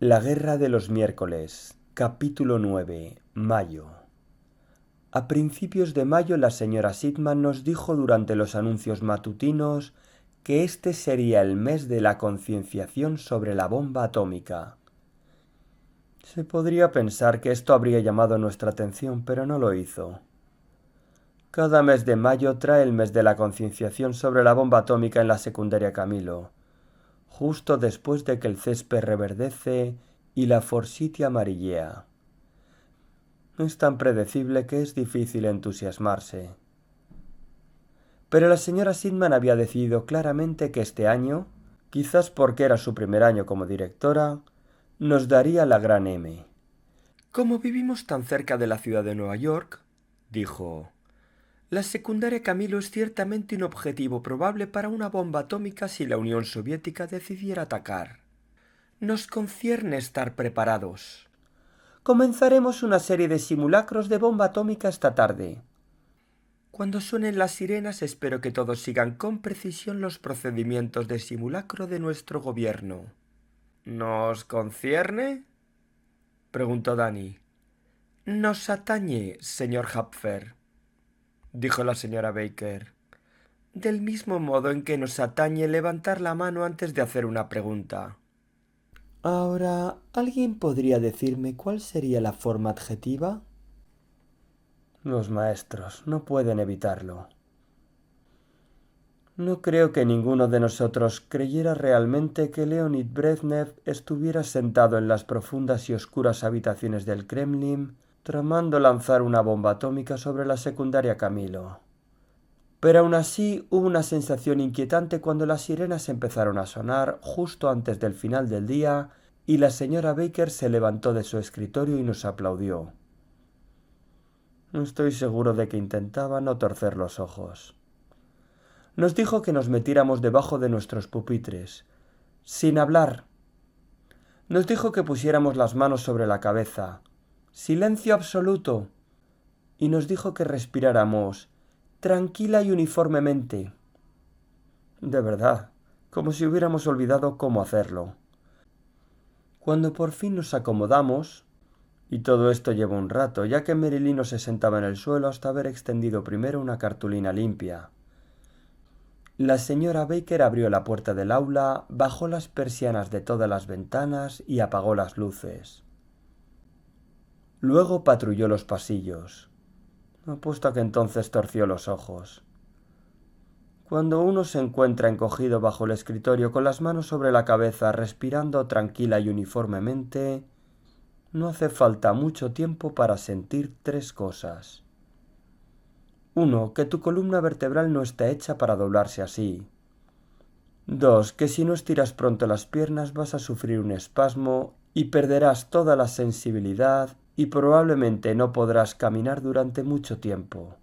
La guerra de los miércoles, capítulo 9, mayo. A principios de mayo la señora Sidman nos dijo durante los anuncios matutinos que este sería el mes de la concienciación sobre la bomba atómica. Se podría pensar que esto habría llamado nuestra atención, pero no lo hizo. Cada mes de mayo trae el mes de la concienciación sobre la bomba atómica en la secundaria Camilo, justo después de que el césped reverdece y la forsythia amarillea. Es tan predecible que es difícil entusiasmarse. Pero la señora Sidman había decidido claramente que este año, quizás porque era su primer año como directora, nos daría la gran M. Como vivimos tan cerca de la ciudad de Nueva York, dijo, la secundaria Camilo es ciertamente un objetivo probable para una bomba atómica si la Unión Soviética decidiera atacar. Nos concierne estar preparados. Comenzaremos una serie de simulacros de bomba atómica esta tarde. Cuando suenen las sirenas espero que todos sigan con precisión los procedimientos de simulacro de nuestro gobierno. ¿Nos concierne?, preguntó Danny. Nos atañe, señor Hapfer, dijo la señora Baker, del mismo modo en que nos atañe levantar la mano antes de hacer una pregunta. Ahora, ¿alguien podría decirme cuál sería la forma adjetiva? Los maestros no pueden evitarlo. No creo que ninguno de nosotros creyera realmente que Leonid Brezhnev estuviera sentado en las profundas y oscuras habitaciones del Kremlin tramando lanzar una bomba atómica sobre la secundaria Camilo. Pero aún así hubo una sensación inquietante cuando las sirenas empezaron a sonar justo antes del final del día y la señora Baker se levantó de su escritorio y nos aplaudió. Estoy seguro de que intentaba no torcer los ojos. Nos dijo que nos metiéramos debajo de nuestros pupitres, sin hablar. Nos dijo que pusiéramos las manos sobre la cabeza. Silencio absoluto. Y nos dijo que respiráramos, tranquila y uniformemente. De verdad, como si hubiéramos olvidado cómo hacerlo. Cuando por fin nos acomodamos, y todo esto llevó un rato, ya que Marilyn no se sentaba en el suelo hasta haber extendido primero una cartulina limpia. La señora Baker abrió la puerta del aula, bajó las persianas de todas las ventanas y apagó las luces. Luego patrulló los pasillos. Apuesto a que entonces torció los ojos. Cuando uno se encuentra encogido bajo el escritorio con las manos sobre la cabeza, respirando tranquila y uniformemente, no hace falta mucho tiempo para sentir tres cosas. 1. Que tu columna vertebral no está hecha para doblarse así. 2. Que si no estiras pronto las piernas vas a sufrir un espasmo y perderás toda la sensibilidad y probablemente no podrás caminar durante mucho tiempo.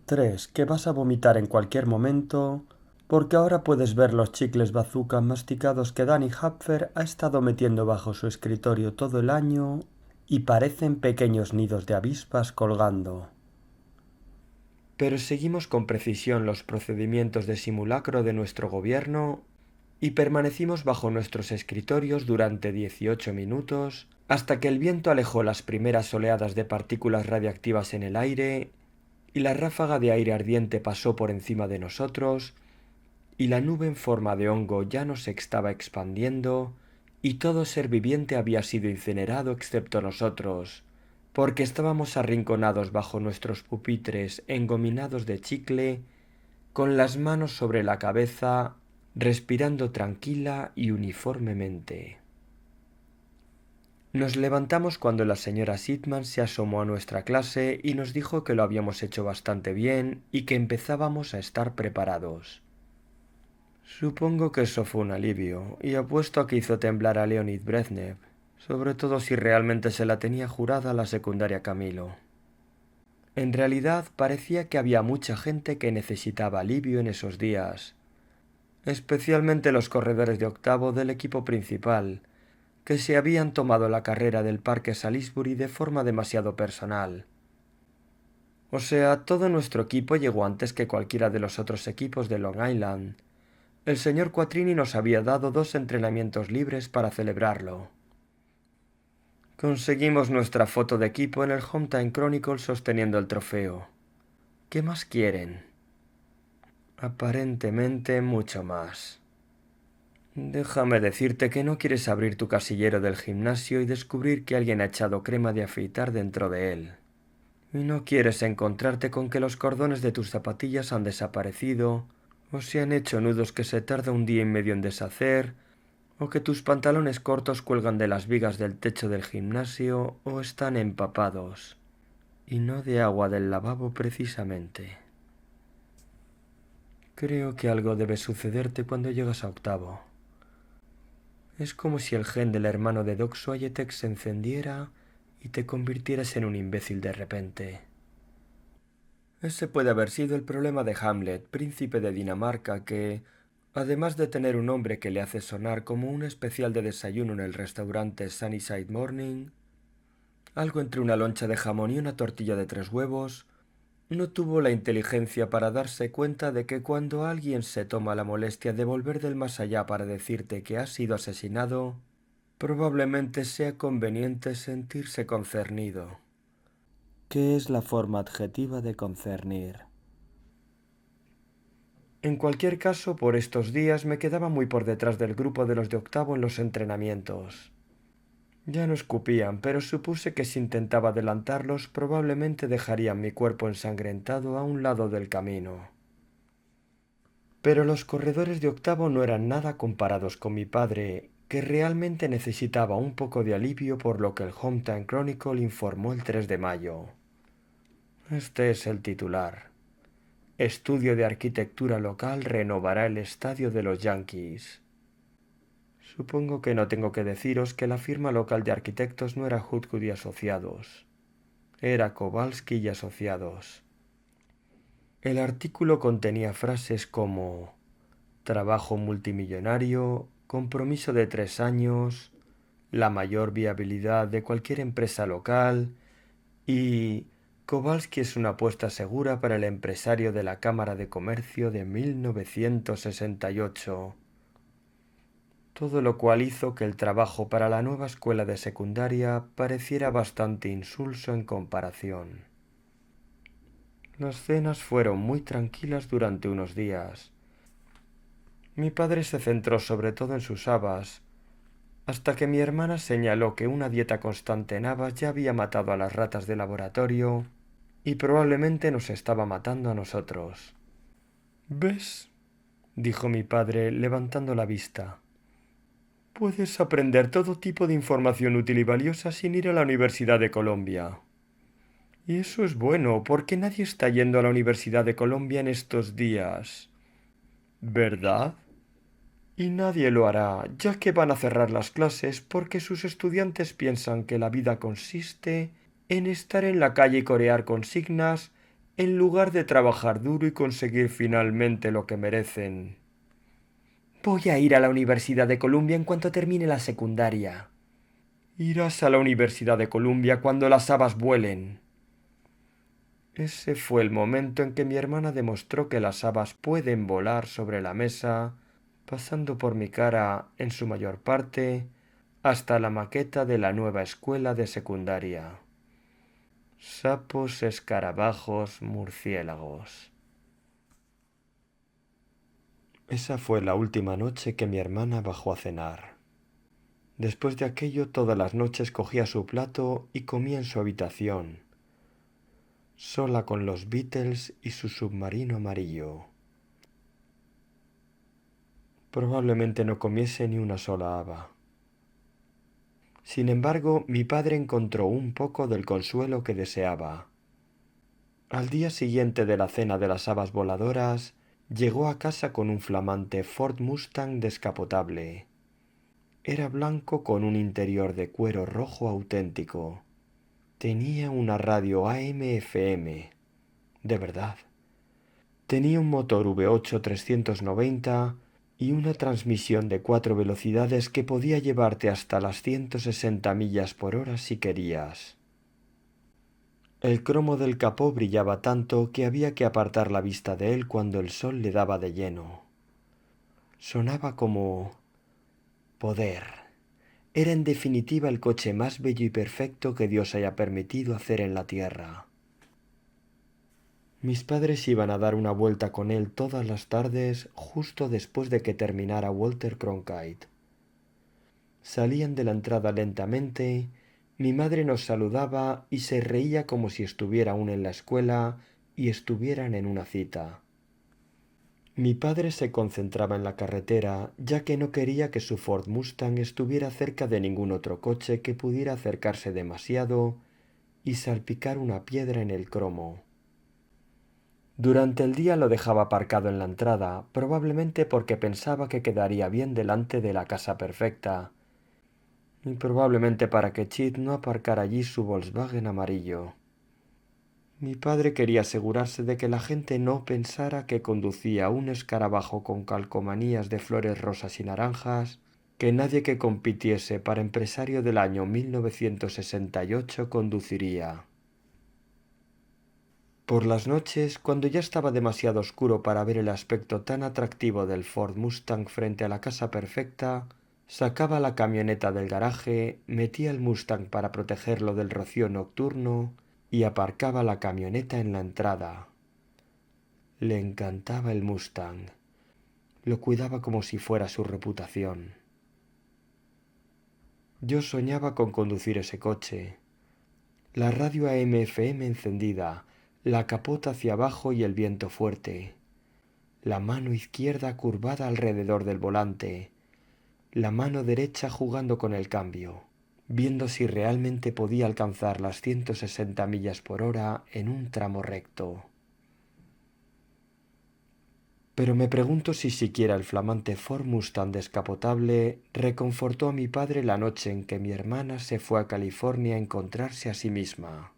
3. Que vas a vomitar en cualquier momento, porque ahora puedes ver los chicles bazooka masticados que Danny Hapfer ha estado metiendo bajo su escritorio todo el año y parecen pequeños nidos de avispas colgando. Pero seguimos con precisión los procedimientos de simulacro de nuestro gobierno y permanecimos bajo nuestros escritorios durante 18 minutos hasta que el viento alejó las primeras oleadas de partículas radiactivas en el aire y la ráfaga de aire ardiente pasó por encima de nosotros y la nube en forma de hongo ya no se estaba expandiendo y todo ser viviente había sido incinerado excepto nosotros, porque estábamos arrinconados bajo nuestros pupitres engominados de chicle, con las manos sobre la cabeza, respirando tranquila y uniformemente. Nos levantamos cuando la señora Sidman se asomó a nuestra clase y nos dijo que lo habíamos hecho bastante bien y que empezábamos a estar preparados. Supongo que eso fue un alivio, y apuesto a que hizo temblar a Leonid Brezhnev, sobre todo si realmente se la tenía jurada a la secundaria Camilo. En realidad parecía que había mucha gente que necesitaba alivio en esos días, especialmente los corredores de octavo del equipo principal, que se habían tomado la carrera del Parque Salisbury de forma demasiado personal. O sea, todo nuestro equipo llegó antes que cualquiera de los otros equipos de Long Island, El señor Quattrini nos había dado 2 entrenamientos libres para celebrarlo. Conseguimos nuestra foto de equipo en el Hometown Chronicle sosteniendo el trofeo. ¿Qué más quieren? Aparentemente mucho más. Déjame decirte que no quieres abrir tu casillero del gimnasio y descubrir que alguien ha echado crema de afeitar dentro de él. Y no quieres encontrarte con que los cordones de tus zapatillas han desaparecido, o se han hecho nudos que se tarda un día y medio en deshacer, o que tus pantalones cortos cuelgan de las vigas del techo del gimnasio o están empapados, y no de agua del lavabo precisamente. Creo que algo debe sucederte cuando llegas a octavo. Es como si el gen del hermano de Doc Swayetek se encendiera y te convirtieras en un imbécil de repente. Ese puede haber sido el problema de Hamlet, príncipe de Dinamarca, que, además de tener un nombre que le hace sonar como un especial de desayuno en el restaurante Sunnyside Morning, algo entre una loncha de jamón y una tortilla de 3 huevos, no tuvo la inteligencia para darse cuenta de que cuando alguien se toma la molestia de volver del más allá para decirte que has sido asesinado, probablemente sea conveniente sentirse concernido. ¿Qué es la forma adjetiva de concernir? En cualquier caso, por estos días me quedaba muy por detrás del grupo de los de octavo en los entrenamientos. Ya no escupían, pero supuse que si intentaba adelantarlos probablemente dejarían mi cuerpo ensangrentado a un lado del camino. Pero los corredores de octavo no eran nada comparados con mi padre, que realmente necesitaba un poco de alivio por lo que el Hometown Chronicle informó el 3 de mayo. Este es el titular. Estudio de arquitectura local renovará el estadio de los Yankees. Supongo que no tengo que deciros que la firma local de arquitectos no era Hudgood y Asociados. Era Kowalski y Asociados. El artículo contenía frases como trabajo multimillonario, compromiso de 3 años, la mayor viabilidad de cualquier empresa local y Kowalski es una apuesta segura para el empresario de la Cámara de Comercio de 1968. Todo lo cual hizo que el trabajo para la nueva escuela de secundaria pareciera bastante insulso en comparación. Las cenas fueron muy tranquilas durante unos días. Mi padre se centró sobre todo en sus habas, hasta que mi hermana señaló que una dieta constante en habas ya había matado a las ratas de laboratorio y probablemente nos estaba matando a nosotros. ¿Ves?, dijo mi padre levantando la vista. Puedes aprender todo tipo de información útil y valiosa sin ir a la Universidad de Columbia. Y eso es bueno, porque nadie está yendo a la Universidad de Columbia en estos días. ¿Verdad? Y nadie lo hará, ya que van a cerrar las clases porque sus estudiantes piensan que la vida consiste en estar en la calle y corear consignas en lugar de trabajar duro y conseguir finalmente lo que merecen. Voy a ir a la Universidad de Columbia en cuanto termine la secundaria. Irás a la Universidad de Columbia cuando las habas vuelen. Ese fue el momento en que mi hermana demostró que las habas pueden volar sobre la mesa, pasando por mi cara, en su mayor parte, hasta la maqueta de la nueva escuela de secundaria. Sapos, escarabajos, murciélagos. Esa fue la última noche que mi hermana bajó a cenar. Después de aquello, todas las noches cogía su plato y comía en su habitación, sola con los Beatles y su submarino amarillo. Probablemente no comiese ni una sola haba. Sin embargo, mi padre encontró un poco del consuelo que deseaba. Al día siguiente de la cena de las habas voladoras, llegó a casa con un flamante Ford Mustang descapotable. Era blanco con un interior de cuero rojo auténtico. Tenía una radio AM/FM. De verdad. Tenía un motor V8 390 y una transmisión de 4 velocidades que podía llevarte hasta las 160 millas por hora si querías. El cromo del capó brillaba tanto que había que apartar la vista de él cuando el sol le daba de lleno. Sonaba como poder. Era en definitiva el coche más bello y perfecto que Dios haya permitido hacer en la tierra. Mis padres iban a dar una vuelta con él todas las tardes justo después de que terminara Walter Cronkite. Salían de la entrada lentamente, mi madre nos saludaba y se reía como si estuviera aún en la escuela y estuvieran en una cita. Mi padre se concentraba en la carretera, ya que no quería que su Ford Mustang estuviera cerca de ningún otro coche que pudiera acercarse demasiado y salpicar una piedra en el cromo. Durante el día lo dejaba aparcado en la entrada, probablemente porque pensaba que quedaría bien delante de la casa perfecta, y probablemente para que Chit no aparcara allí su Volkswagen amarillo. Mi padre quería asegurarse de que la gente no pensara que conducía un escarabajo con calcomanías de flores rosas y naranjas, que nadie que compitiese para empresario del año 1968 conduciría. Por las noches, cuando ya estaba demasiado oscuro para ver el aspecto tan atractivo del Ford Mustang frente a la casa perfecta, sacaba la camioneta del garaje, metía el Mustang para protegerlo del rocío nocturno y aparcaba la camioneta en la entrada. Le encantaba el Mustang. Lo cuidaba como si fuera su reputación. Yo soñaba con conducir ese coche. La radio AM/FM encendida, la capota hacia abajo y el viento fuerte. La mano izquierda curvada alrededor del volante. La mano derecha jugando con el cambio, viendo si realmente podía alcanzar las 160 millas por hora en un tramo recto. Pero me pregunto si siquiera el flamante Ford Mustang descapotable reconfortó a mi padre la noche en que mi hermana se fue a California a encontrarse a sí misma.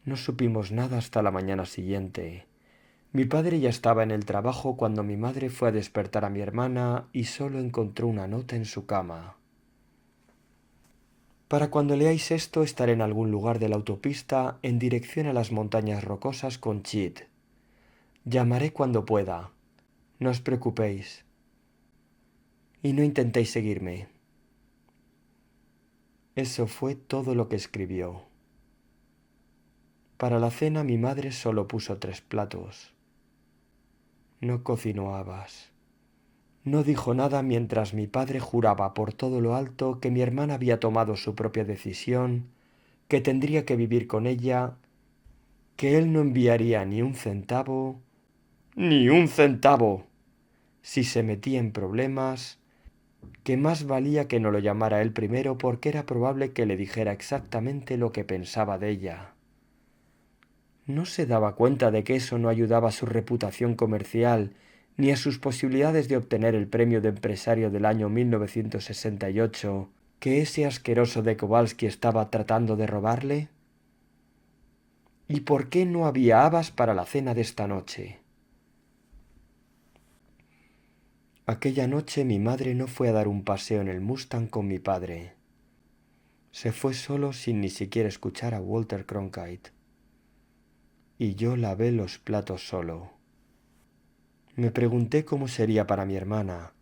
No supimos nada hasta la mañana siguiente. Mi padre ya estaba en el trabajo cuando mi madre fue a despertar a mi hermana y solo encontró una nota en su cama. Para cuando leáis esto estaré en algún lugar de la autopista en dirección a las montañas rocosas con Chit. Llamaré cuando pueda. No os preocupéis. Y no intentéis seguirme. Eso fue todo lo que escribió. Para la cena mi madre solo puso 3 platos. No cocinó habas. No dijo nada mientras mi padre juraba por todo lo alto que mi hermana había tomado su propia decisión, que tendría que vivir con ella, que él no enviaría ni un centavo, si se metía en problemas, que más valía que no lo llamara él primero porque era probable que le dijera exactamente lo que pensaba de ella. ¿No se daba cuenta de que eso no ayudaba a su reputación comercial ni a sus posibilidades de obtener el premio de empresario del año 1968 que ese asqueroso de Kowalski estaba tratando de robarle? ¿Y por qué no había habas para la cena de esta noche? Aquella noche mi madre no fue a dar un paseo en el Mustang con mi padre. Se fue solo sin ni siquiera escuchar a Walter Cronkite. Y yo lavé los platos solo. Me pregunté cómo sería para mi hermana,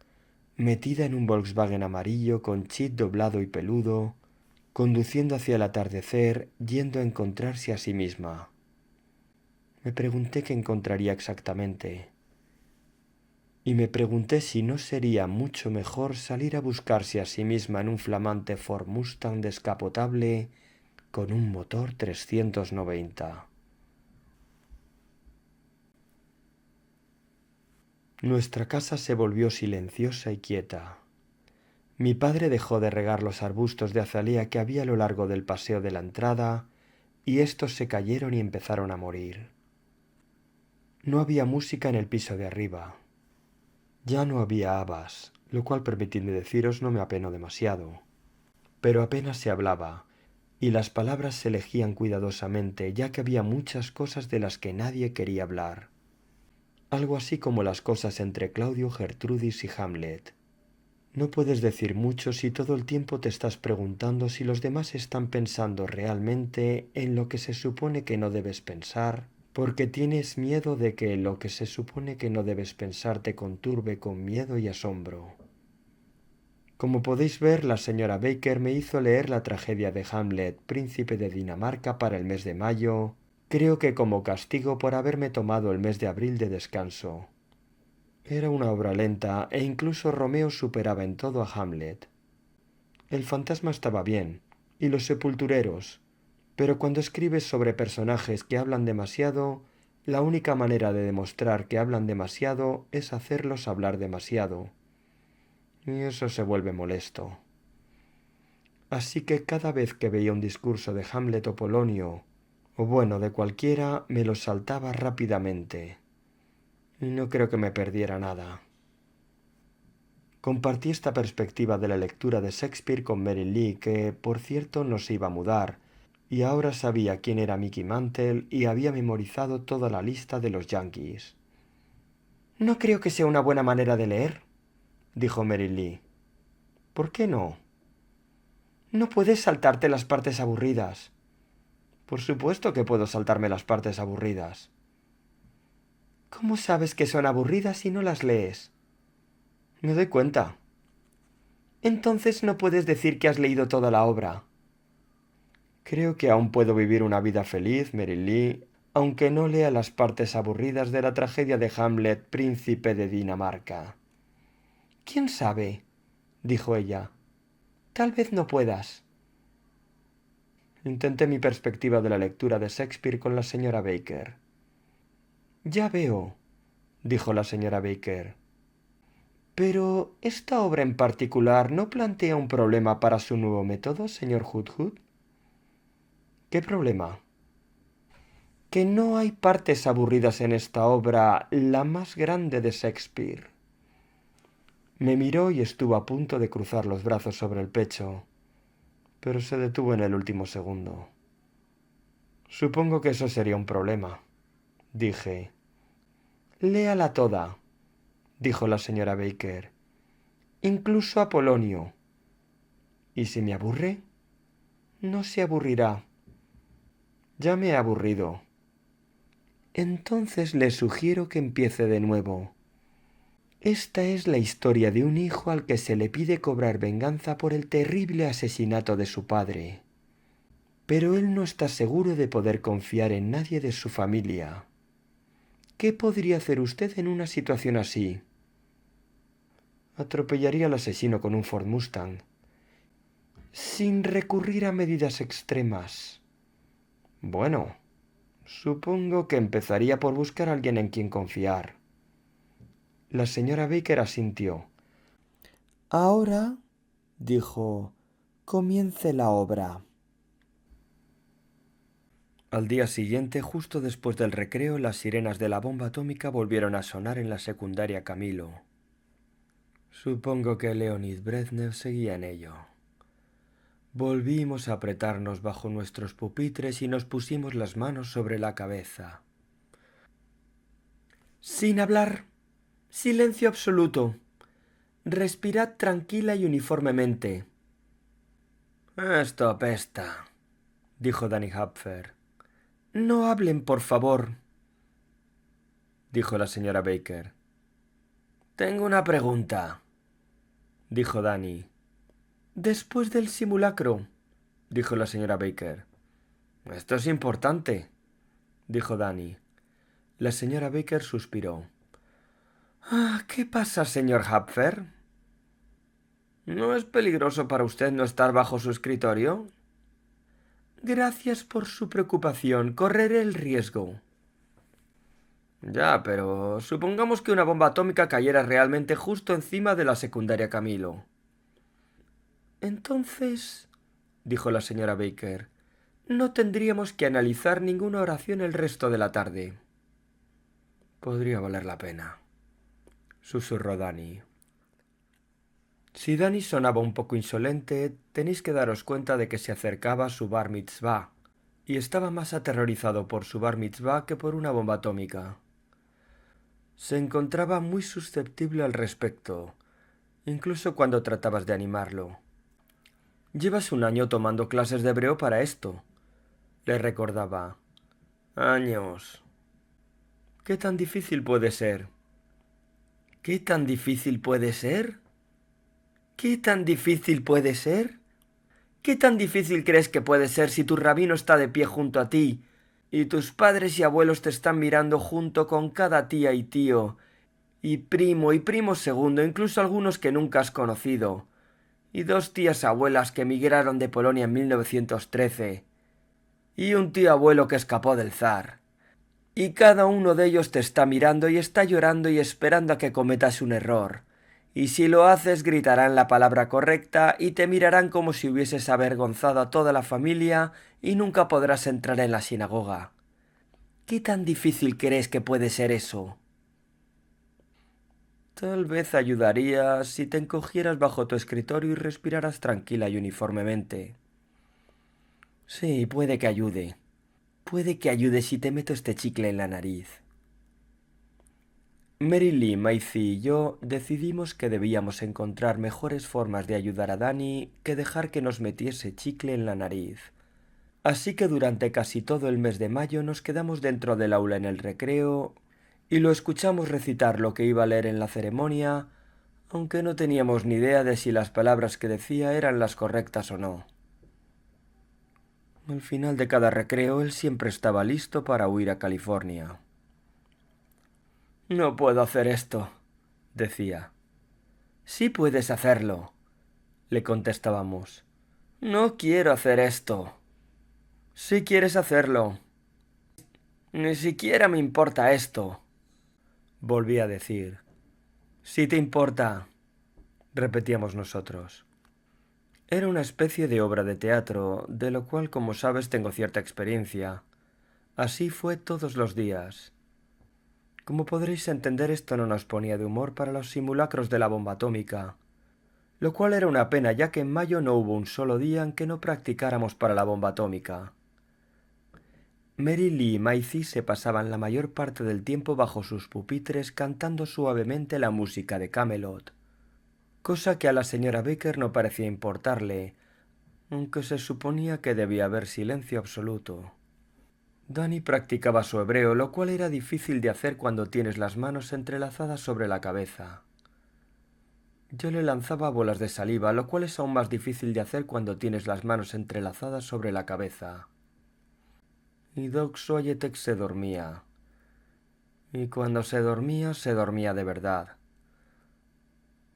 metida en un Volkswagen amarillo con Chit doblado y peludo, conduciendo hacia el atardecer, yendo a encontrarse a sí misma. Me pregunté qué encontraría exactamente. Y me pregunté si no sería mucho mejor salir a buscarse a sí misma en un flamante Ford Mustang descapotable con un motor 390. Nuestra casa se volvió silenciosa y quieta. Mi padre dejó de regar los arbustos de azalea que había a lo largo del paseo de la entrada, y estos se cayeron y empezaron a morir. No había música en el piso de arriba. Ya no había habas, lo cual, permitidme deciros, no me apenó demasiado. Pero apenas se hablaba, y las palabras se elegían cuidadosamente, ya que había muchas cosas de las que nadie quería hablar. Algo así como las cosas entre Claudio, Gertrudis y Hamlet. No puedes decir mucho si todo el tiempo te estás preguntando si los demás están pensando realmente en lo que se supone que no debes pensar, porque tienes miedo de que lo que se supone que no debes pensar te conturbe con miedo y asombro. Como podéis ver, la señora Baker me hizo leer la tragedia de Hamlet, príncipe de Dinamarca, para el mes de mayo, creo que como castigo por haberme tomado el mes de abril de descanso. Era una obra lenta, e incluso Romeo superaba en todo a Hamlet. El fantasma estaba bien, y los sepultureros, pero cuando escribes sobre personajes que hablan demasiado, la única manera de demostrar que hablan demasiado es hacerlos hablar demasiado. Y eso se vuelve molesto. Así que cada vez que veía un discurso de Hamlet o Polonio, o bueno, de cualquiera, me lo saltaba rápidamente. Y no creo que me perdiera nada. Compartí esta perspectiva de la lectura de Shakespeare con Mary Lee, que, por cierto, no se iba a mudar, y ahora sabía quién era Mickey Mantle y había memorizado toda la lista de los Yankees. «No creo que sea una buena manera de leer», dijo Mary Lee. «¿Por qué no?» «No puedes saltarte las partes aburridas». «Por supuesto que puedo saltarme las partes aburridas». «¿Cómo sabes que son aburridas si no las lees?» «Me doy cuenta». «Entonces no puedes decir que has leído toda la obra». «Creo que aún puedo vivir una vida feliz, Mary Lee, aunque no lea las partes aburridas de la tragedia de Hamlet, príncipe de Dinamarca». «¿Quién sabe?», dijo ella. «Tal vez no puedas». Intenté mi perspectiva de la lectura de Shakespeare con la señora Baker. «Ya veo», dijo la señora Baker. «Pero esta obra en particular no plantea un problema para su nuevo método, señor Hoodhood». «¿Qué problema?» «Que no hay partes aburridas en esta obra, la más grande de Shakespeare». Me miró y estuvo a punto de cruzar los brazos sobre el pecho, pero se detuvo en el último segundo. «Supongo que eso sería un problema», dije. «Léala toda», dijo la señora Baker. «Incluso a Polonio». «¿Y si me aburre?» «No se aburrirá». «Ya me he aburrido». «Entonces le sugiero que empiece de nuevo. Esta es la historia de un hijo al que se le pide cobrar venganza por el terrible asesinato de su padre. Pero él no está seguro de poder confiar en nadie de su familia. ¿Qué podría hacer usted en una situación así?» «Atropellaría al asesino con un Ford Mustang». «Sin recurrir a medidas extremas». «Bueno, supongo que empezaría por buscar a alguien en quien confiar». La señora Baker asintió. «Ahora», dijo, «comience la obra». Al día siguiente, justo después del recreo, las sirenas de la bomba atómica volvieron a sonar en la secundaria Camilo. Supongo que Leonid Brezhnev seguía en ello. Volvimos a apretarnos bajo nuestros pupitres y nos pusimos las manos sobre la cabeza. «Sin hablar. Silencio absoluto. Respirad tranquila y uniformemente». «Esto apesta», dijo Danny Hapfer. «No hablen, por favor», dijo la señora Baker. «Tengo una pregunta», dijo Danny. «Después del simulacro», dijo la señora Baker. «Esto es importante», dijo Danny. La señora Baker suspiró. «¿Qué pasa, señor Hapfer?» «¿No es peligroso para usted no estar bajo su escritorio?» «Gracias por su preocupación. Correré el riesgo». «Ya, pero supongamos que una bomba atómica cayera realmente justo encima de la secundaria Camilo». «Entonces», dijo la señora Baker, «no tendríamos que analizar ninguna oración el resto de la tarde». «Podría valer la pena», susurró Danny. Si Danny sonaba un poco insolente, tenéis que daros cuenta de que se acercaba su bar mitzvah, y estaba más aterrorizado por su bar mitzvah que por una bomba atómica. Se encontraba muy susceptible al respecto, incluso cuando tratabas de animarlo. «Llevas un año tomando clases de hebreo para esto», le recordaba. «Años», ¿Qué tan difícil puede ser? ¿Qué tan difícil puede ser? ¿Qué tan difícil puede ser? ¿Qué tan difícil crees que puede ser si tu rabino está de pie junto a ti y tus padres y abuelos te están mirando junto con cada tía y tío y primo segundo, incluso algunos que nunca has conocido, y dos tías abuelas que emigraron de Polonia en 1913, y un tío abuelo que escapó del zar? Y cada uno de ellos te está mirando y está llorando y esperando a que cometas un error. Y si lo haces, gritarán la palabra correcta y te mirarán como si hubieses avergonzado a toda la familia y nunca podrás entrar en la sinagoga. ¿Qué tan difícil crees que puede ser eso? Tal vez ayudaría si te encogieras bajo tu escritorio y respiraras tranquila y uniformemente. Sí, puede que ayude. Puede que ayude si te meto este chicle en la nariz. Mary Lee, Maisie y yo decidimos que debíamos encontrar mejores formas de ayudar a Danny que dejar que nos metiese chicle en la nariz. Así que durante casi todo el mes de mayo nos quedamos dentro del aula en el recreo y lo escuchamos recitar lo que iba a leer en la ceremonia, aunque no teníamos ni idea de si las palabras que decía eran las correctas o no. Al final de cada recreo él siempre estaba listo para huir a California. No puedo hacer esto, decía. Sí puedes hacerlo, le contestábamos. No quiero hacer esto. Sí quieres hacerlo. Ni siquiera me importa esto, volví a decir. Sí te importa, repetíamos nosotros. Era una especie de obra de teatro, de lo cual, como sabes, tengo cierta experiencia. Así fue todos los días. Como podréis entender, esto no nos ponía de humor para los simulacros de la bomba atómica, lo cual era una pena, ya que en mayo no hubo un solo día en que no practicáramos para la bomba atómica. Mary Lee y Maisie se pasaban la mayor parte del tiempo bajo sus pupitres cantando suavemente la música de Camelot, cosa que a la señora Baker no parecía importarle, aunque se suponía que debía haber silencio absoluto. Danny practicaba su hebreo, lo cual era difícil de hacer cuando tienes las manos entrelazadas sobre la cabeza. Yo le lanzaba bolas de saliva, lo cual es aún más difícil de hacer cuando tienes las manos entrelazadas sobre la cabeza. Y Doc Swayetek se dormía. Y cuando se dormía de verdad.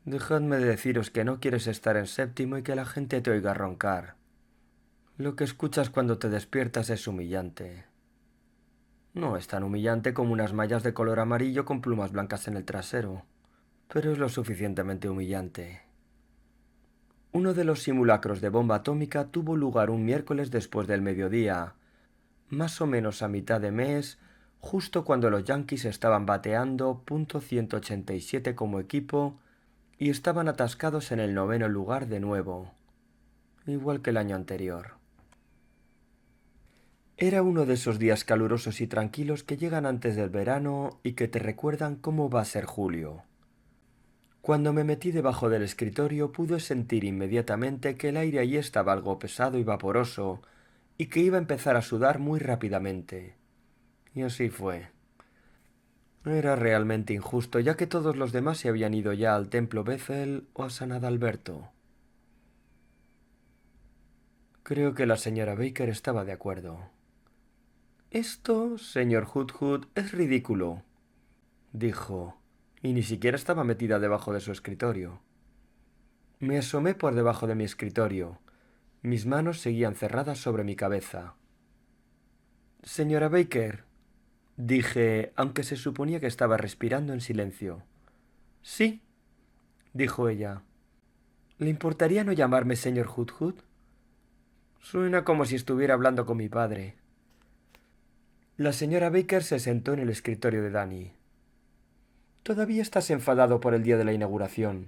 Dejadme deciros que no quieres estar en séptimo y que la gente te oiga roncar. Lo que escuchas cuando te despiertas es humillante. No es tan humillante como unas mallas de color amarillo con plumas blancas en el trasero, pero es lo suficientemente humillante. Uno de los simulacros de bomba atómica tuvo lugar un miércoles después del mediodía, más o menos a mitad de mes, justo cuando los Yankees estaban bateando .187 como equipo y estaban atascados en el 9º lugar de nuevo, igual que el año anterior. Era uno de esos días calurosos y tranquilos que llegan antes del verano y que te recuerdan cómo va a ser julio. Cuando me metí debajo del escritorio pude sentir inmediatamente que el aire allí estaba algo pesado y vaporoso y que iba a empezar a sudar muy rápidamente. Y así fue. Era realmente injusto, ya que todos los demás se habían ido ya al templo Bethel o a San Adalberto. Creo que la señora Baker estaba de acuerdo. Esto, señor Hoodhood, es ridículo, dijo, y ni siquiera estaba metida debajo de su escritorio. Me asomé por debajo de mi escritorio. Mis manos seguían cerradas sobre mi cabeza. Señora Baker, dije, aunque se suponía que estaba respirando en silencio. Sí, dijo ella. ¿Le importaría no llamarme señor Hoodhood? Suena como si estuviera hablando con mi padre. La señora Baker se sentó en el escritorio de Danny. «Todavía estás enfadado por el día de la inauguración»,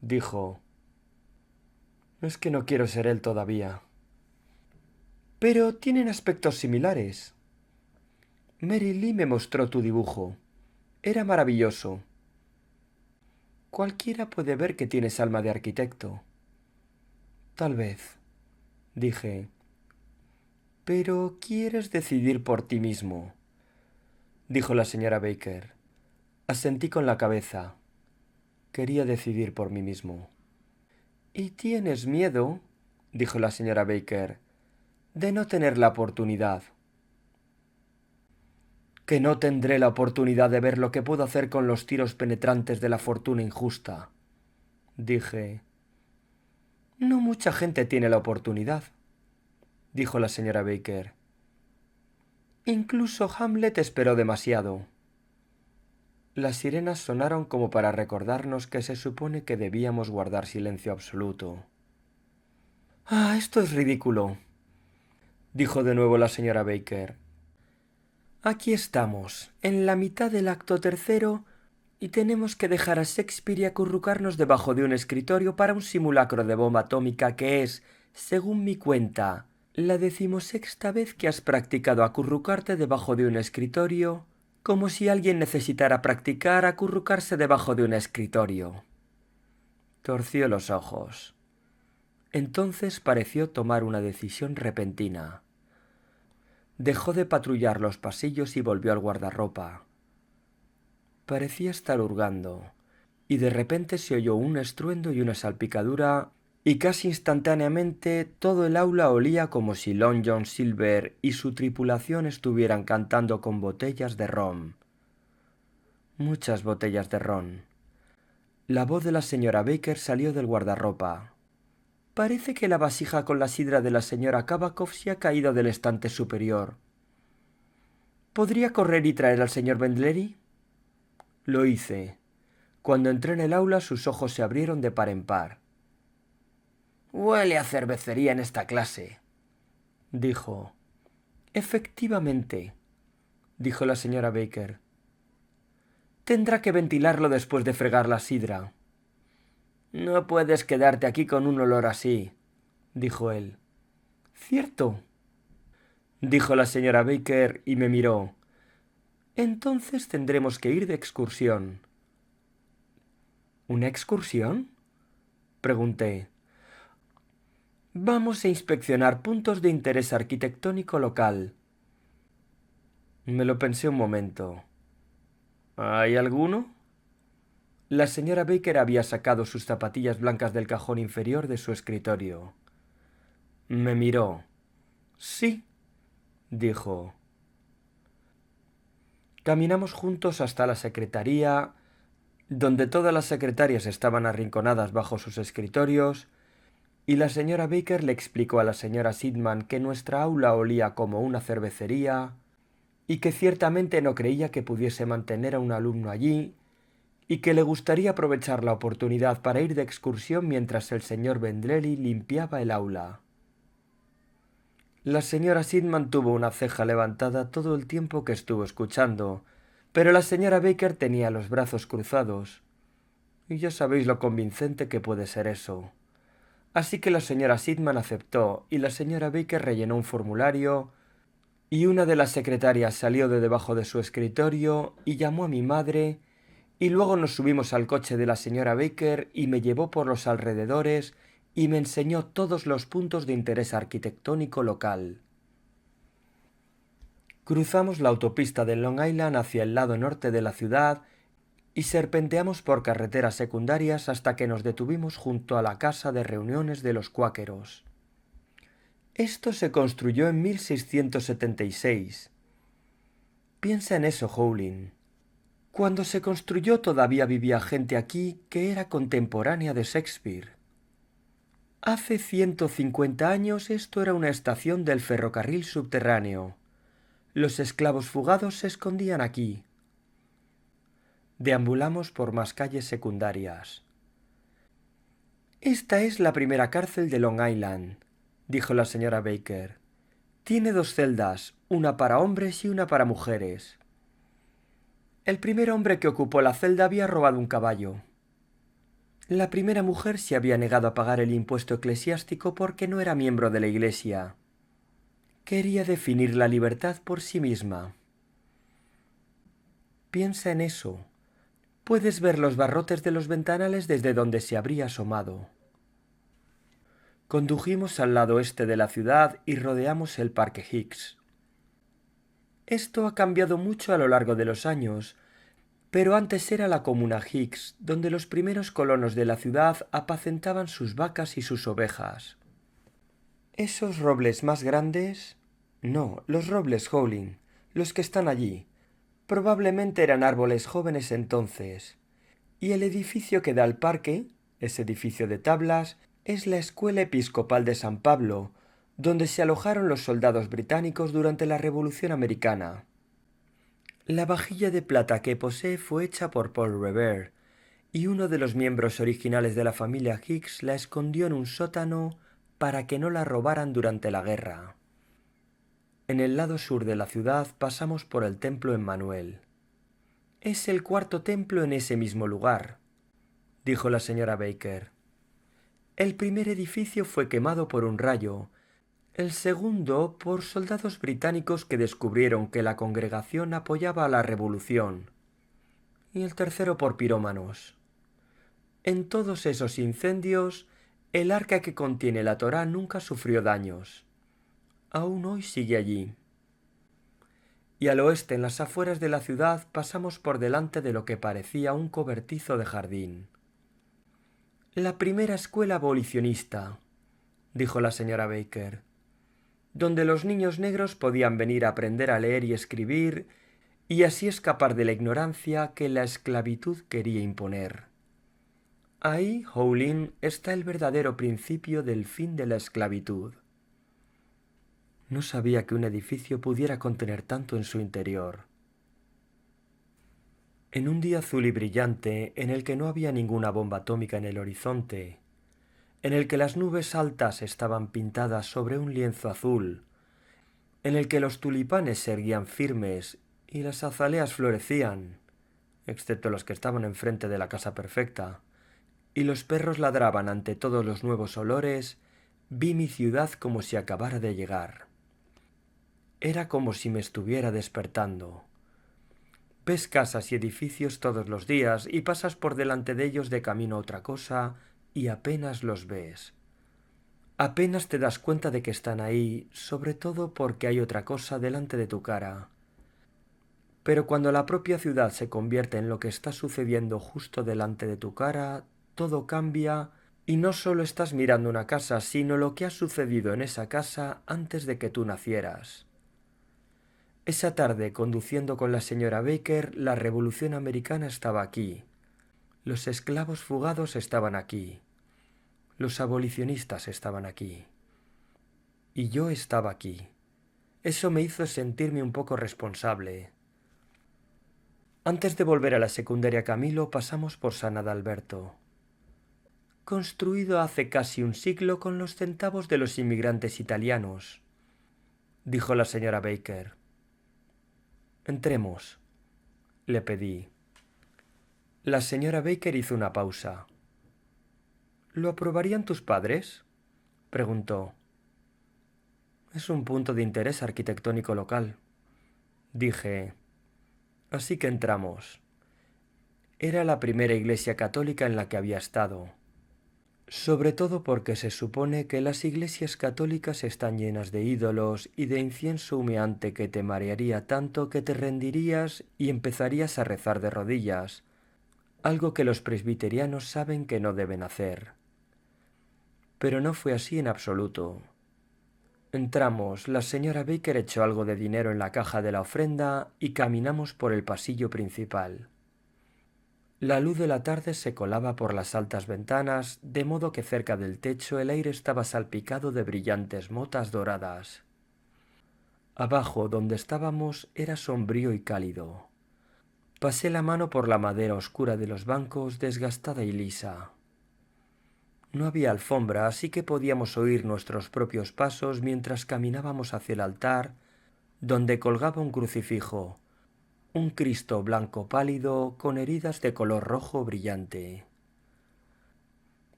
dijo. «Es que no quiero ser él todavía». «Pero tienen aspectos similares». «Mary Lee me mostró tu dibujo. Era maravilloso». «Cualquiera puede ver que tienes alma de arquitecto». «Tal vez», dije. «Pero quieres decidir por ti mismo». dijo la señora Baker. Asentí con la cabeza. Quería decidir por mí mismo. —¿Y tienes miedo? —dijo la señora Baker— de no tener la oportunidad. —Que no tendré la oportunidad de ver lo que puedo hacer con los tiros penetrantes de la fortuna injusta —dije. —No mucha gente tiene la oportunidad —dijo la señora Baker—. Incluso Hamlet esperó demasiado. Las sirenas sonaron como para recordarnos que se supone que debíamos guardar silencio absoluto. —¡Ah, esto es ridículo! —dijo de nuevo la señora Baker. Aquí estamos, en la mitad del acto tercero, y tenemos que dejar a Shakespeare y acurrucarnos debajo de un escritorio para un simulacro de bomba atómica que es, según mi cuenta, la 16ª vez que has practicado acurrucarte debajo de un escritorio, como si alguien necesitara practicar acurrucarse debajo de un escritorio. Torció los ojos. Entonces pareció tomar una decisión repentina. Dejó de patrullar los pasillos y volvió al guardarropa. Parecía estar hurgando, y de repente se oyó un estruendo y una salpicadura, y casi instantáneamente todo el aula olía como si Long John Silver y su tripulación estuvieran cantando con botellas de ron. Muchas botellas de ron. La voz de la señora Baker salió del guardarropa. —Parece que la vasija con la sidra de la señora Kabakov se ha caído del estante superior. ¿Podría correr y traer al señor Vendlery? Lo hice. Cuando entré en el aula sus ojos se abrieron de par en par. —Huele a cervecería en esta clase —dijo. —Efectivamente —dijo la señora Baker—. Tendrá que ventilarlo después de fregar la sidra. —No puedes quedarte aquí con un olor así —dijo él. —Cierto —dijo la señora Baker y me miró—. Entonces tendremos que ir de excursión. —¿Una excursión? —pregunté. Vamos a inspeccionar puntos de interés arquitectónico local. Me lo pensé un momento. ¿Hay alguno? La señora Baker había sacado sus zapatillas blancas del cajón inferior de su escritorio. Me miró. —Sí —dijo. Caminamos juntos hasta la secretaría, donde todas las secretarias estaban arrinconadas bajo sus escritorios, y la señora Baker le explicó a la señora Sidman que nuestra aula olía como una cervecería y que ciertamente no creía que pudiese mantener a un alumno allí y que le gustaría aprovechar la oportunidad para ir de excursión mientras el señor Vendlery limpiaba el aula. La señora Sidman tuvo una ceja levantada todo el tiempo que estuvo escuchando, pero la señora Baker tenía los brazos cruzados, y ya sabéis lo convincente que puede ser eso. Así que la señora Sidman aceptó y la señora Baker rellenó un formulario y una de las secretarias salió de debajo de su escritorio y llamó a mi madre y luego nos subimos al coche de la señora Baker y me llevó por los alrededores y me enseñó todos los puntos de interés arquitectónico local. Cruzamos la autopista de Long Island hacia el lado norte de la ciudad y serpenteamos por carreteras secundarias hasta que nos detuvimos junto a la casa de reuniones de los cuáqueros. Esto se construyó en 1676. Piensa en eso, Howling. Cuando se construyó todavía vivía gente aquí que era contemporánea de Shakespeare. Hace 150 años esto era una estación del ferrocarril subterráneo. Los esclavos fugados se escondían aquí. Deambulamos por más calles secundarias. Esta es la primera cárcel de Long Island, dijo la señora Baker. Tiene 2 celdas, una para hombres y una para mujeres. El primer hombre que ocupó la celda había robado un caballo. La primera mujer se había negado a pagar el impuesto eclesiástico porque no era miembro de la Iglesia. Quería definir la libertad por sí misma. Piensa en eso. Puedes ver los barrotes de los ventanales desde donde se habría asomado. Condujimos al lado este de la ciudad y rodeamos el Parque Hicks. Esto ha cambiado mucho a lo largo de los años, pero antes era la comuna Hicks, donde los primeros colonos de la ciudad apacentaban sus vacas y sus ovejas. ¿Esos robles más grandes? No, los robles Howling, los que están allí. Probablemente eran árboles jóvenes entonces. Y el edificio que da al parque, ese edificio de tablas, es la Escuela Episcopal de San Pablo, donde se alojaron los soldados británicos durante la Revolución Americana. La vajilla de plata que posee fue hecha por Paul Revere, y uno de los miembros originales de la familia Hicks la escondió en un sótano para que no la robaran durante la guerra. En el lado sur de la ciudad pasamos por el templo Emmanuel. Es el cuarto templo en ese mismo lugar, dijo la señora Baker. El primer edificio fue quemado por un rayo, el segundo por soldados británicos que descubrieron que la congregación apoyaba a la revolución, y el tercero por pirómanos. En todos esos incendios, el arca que contiene la Torá nunca sufrió daños. Aún hoy sigue allí. Y al oeste, en las afueras de la ciudad, pasamos por delante de lo que parecía un cobertizo de jardín. La primera escuela abolicionista, dijo la señora Baker, donde los niños negros podían venir a aprender a leer y escribir y así escapar de la ignorancia que la esclavitud quería imponer. Ahí, Howlin, está el verdadero principio del fin de la esclavitud. No sabía que un edificio pudiera contener tanto en su interior. En un día azul y brillante, en el que no había ninguna bomba atómica en el horizonte, en el que las nubes altas estaban pintadas sobre un lienzo azul, en el que los tulipanes se erguían firmes y las azaleas florecían, excepto los que estaban enfrente de la casa perfecta, y los perros ladraban ante todos los nuevos olores, vi mi ciudad como si acabara de llegar. Era como si me estuviera despertando. Ves casas y edificios todos los días y pasas por delante de ellos de camino a otra cosa y apenas los ves. Apenas te das cuenta de que están ahí, sobre todo porque hay otra cosa delante de tu cara. Pero cuando la propia ciudad se convierte en lo que está sucediendo justo delante de tu cara, todo cambia y no solo estás mirando una casa, sino lo que ha sucedido en esa casa antes de que tú nacieras. Esa tarde, conduciendo con la señora Baker, la Revolución Americana estaba aquí. Los esclavos fugados estaban aquí. Los abolicionistas estaban aquí. Y yo estaba aquí. Eso me hizo sentirme un poco responsable. Antes de volver a la secundaria Camilo, pasamos por San Adalberto. Construido hace casi un siglo con los centavos de los inmigrantes italianos, dijo la señora Baker. Entremos, le pedí. La señora Baker hizo una pausa. ¿Lo aprobarían tus padres?, preguntó. Es un punto de interés arquitectónico local, dije. Así que entramos. Era la primera iglesia católica en la que había estado. Sobre todo porque se supone que las iglesias católicas están llenas de ídolos y de incienso humeante que te marearía tanto que te rendirías y empezarías a rezar de rodillas, algo que los presbiterianos saben que no deben hacer. Pero no fue así en absoluto. Entramos, la señora Baker echó algo de dinero en la caja de la ofrenda y caminamos por el pasillo principal. La luz de la tarde se colaba por las altas ventanas, de modo que cerca del techo el aire estaba salpicado de brillantes motas doradas. Abajo, donde estábamos, era sombrío y cálido. Pasé la mano por la madera oscura de los bancos, desgastada y lisa. No había alfombra, así que podíamos oír nuestros propios pasos mientras caminábamos hacia el altar, donde colgaba un crucifijo, un Cristo blanco pálido con heridas de color rojo brillante.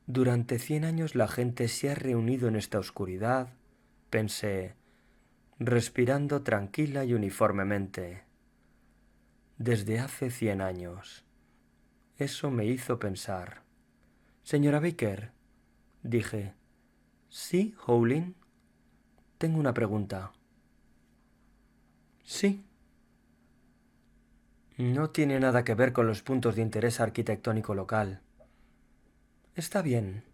Durante 100 años la gente se ha reunido en esta oscuridad, pensé, respirando tranquila y uniformemente. Desde hace 100 años. Eso me hizo pensar. Señora Baker, dije. ¿Sí, Howlin? Tengo una pregunta. Sí, No tiene nada que ver con los puntos de interés arquitectónico local. Está bien.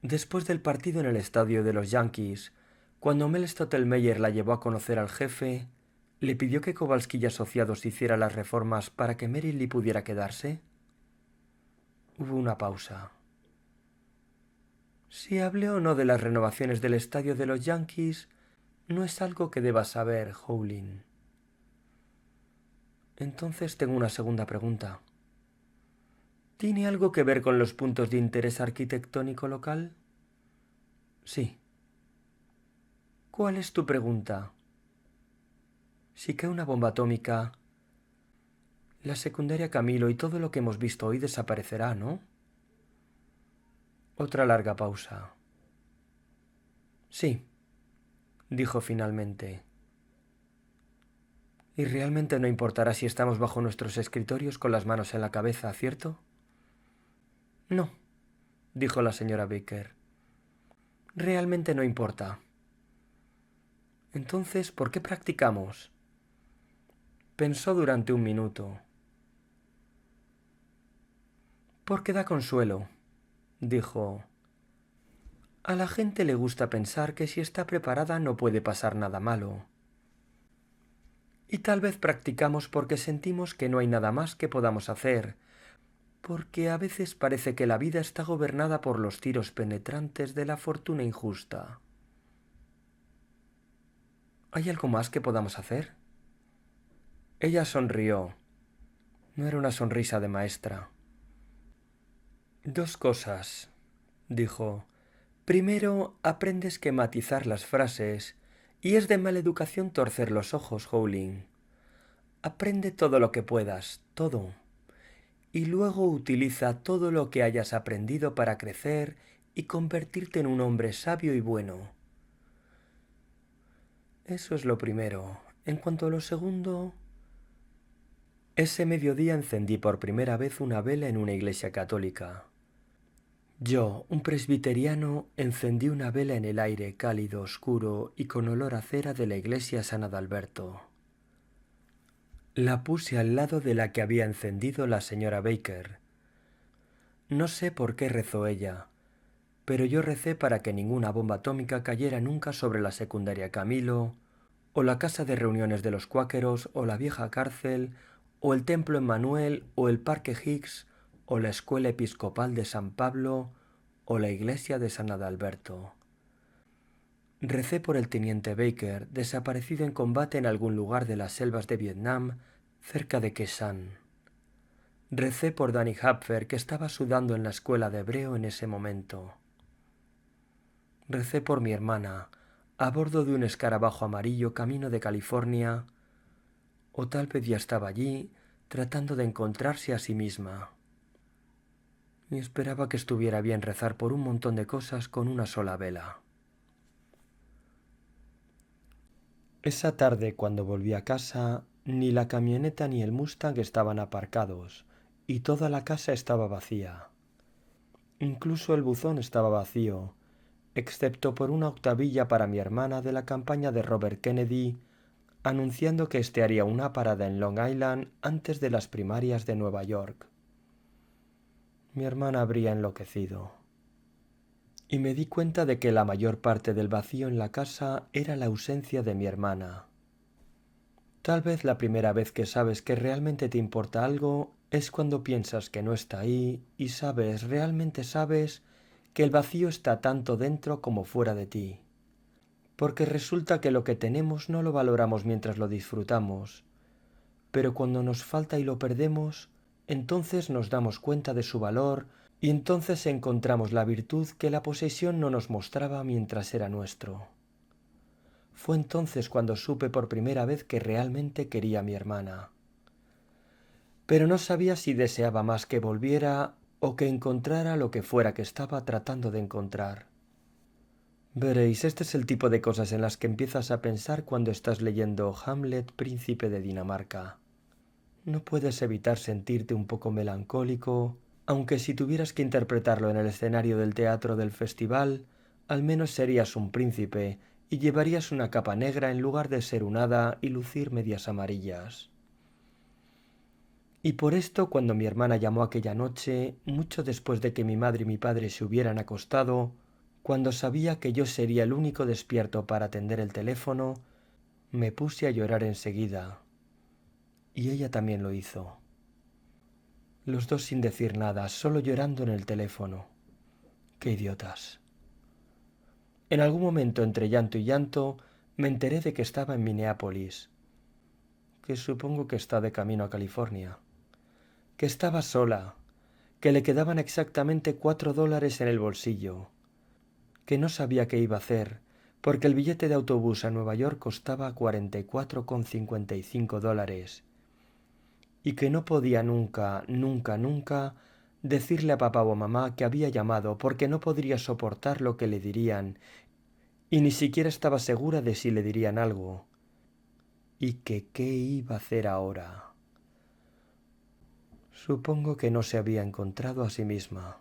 Después del partido en el estadio de los Yankees, cuando Mel Stottlemyre la llevó a conocer al jefe, ¿le pidió que Kowalski y asociados hiciera las reformas para que Merrill Lee pudiera quedarse? Hubo una pausa. Si hablé o no de las renovaciones del estadio de los Yankees, no es algo que debas saber, Howling. Entonces tengo una segunda pregunta. ¿Tiene algo que ver con los puntos de interés arquitectónico local? Sí. ¿Cuál es tu pregunta? Si cae una bomba atómica, la secundaria Camilo y todo lo que hemos visto hoy desaparecerá, ¿no? Otra larga pausa. Sí, dijo finalmente. Y realmente no importará si estamos bajo nuestros escritorios con las manos en la cabeza, ¿cierto? No, dijo la señora Baker. Realmente no importa. Entonces, ¿por qué practicamos? Pensó durante un minuto. Porque da consuelo, dijo. A la gente le gusta pensar que si está preparada no puede pasar nada malo. Y tal vez practicamos porque sentimos que no hay nada más que podamos hacer, porque a veces parece que la vida está gobernada por los tiros penetrantes de la fortuna injusta. ¿Hay algo más que podamos hacer? Ella sonrió. No era una sonrisa de maestra. Dos cosas, dijo. Primero, aprendes a esquematizar las frases, y es de mala educación torcer los ojos, Howling. Aprende todo lo que puedas, todo. Y luego utiliza todo lo que hayas aprendido para crecer y convertirte en un hombre sabio y bueno. Eso es lo primero. En cuanto a lo segundo, ese mediodía encendí por primera vez una vela en una iglesia católica. Yo, un presbiteriano, encendí una vela en el aire cálido, oscuro y con olor a cera de la iglesia San Adalberto. La puse al lado de la que había encendido la señora Baker. No sé por qué rezó ella, pero yo recé para que ninguna bomba atómica cayera nunca sobre la secundaria Camilo, o la casa de reuniones de los cuáqueros, o la vieja cárcel, o el templo Emmanuel, o el parque Higgs, o la escuela episcopal de San Pablo, o la iglesia de San Adalberto. Recé por el teniente Baker, desaparecido en combate en algún lugar de las selvas de Vietnam, cerca de Khe Sanh. Recé por Danny Hapfer, que estaba sudando en la escuela de hebreo en ese momento. Recé por mi hermana, a bordo de un escarabajo amarillo camino de California, o tal vez ya estaba allí, tratando de encontrarse a sí misma. Y esperaba que estuviera bien rezar por un montón de cosas con una sola vela. Esa tarde, cuando volví a casa, ni la camioneta ni el Mustang estaban aparcados, y toda la casa estaba vacía. Incluso el buzón estaba vacío, excepto por una octavilla para mi hermana de la campaña de Robert Kennedy, anunciando que éste haría una parada en Long Island antes de las primarias de Nueva York. Mi hermana habría enloquecido. Y me di cuenta de que la mayor parte del vacío en la casa era la ausencia de mi hermana. Tal vez la primera vez que sabes que realmente te importa algo es cuando piensas que no está ahí y realmente sabes, que el vacío está tanto dentro como fuera de ti. Porque resulta que lo que tenemos no lo valoramos mientras lo disfrutamos, pero cuando nos falta y lo perdemos, entonces nos damos cuenta de su valor y entonces encontramos la virtud que la posesión no nos mostraba mientras era nuestro. Fue entonces cuando supe por primera vez que realmente quería a mi hermana. Pero no sabía si deseaba más que volviera o que encontrara lo que fuera que estaba tratando de encontrar. Veréis, este es el tipo de cosas en las que empiezas a pensar cuando estás leyendo Hamlet, príncipe de Dinamarca. No puedes evitar sentirte un poco melancólico, aunque si tuvieras que interpretarlo en el escenario del teatro del festival, al menos serías un príncipe y llevarías una capa negra en lugar de ser un hada y lucir medias amarillas. Y por esto, cuando mi hermana llamó aquella noche, mucho después de que mi madre y mi padre se hubieran acostado, cuando sabía que yo sería el único despierto para atender el teléfono, me puse a llorar enseguida. Y ella también lo hizo. Los dos sin decir nada, solo llorando en el teléfono. ¡Qué idiotas! En algún momento, entre llanto y llanto, me enteré de que estaba en Minneapolis, que supongo que está de camino a California, que estaba sola, que le quedaban exactamente $4 en el bolsillo, que no sabía qué iba a hacer, porque el billete de autobús a Nueva York costaba $44,55, y que no podía nunca, nunca, nunca decirle a papá o a mamá que había llamado porque no podría soportar lo que le dirían, y ni siquiera estaba segura de si le dirían algo. Y que qué iba a hacer ahora. Supongo que no se había encontrado a sí misma.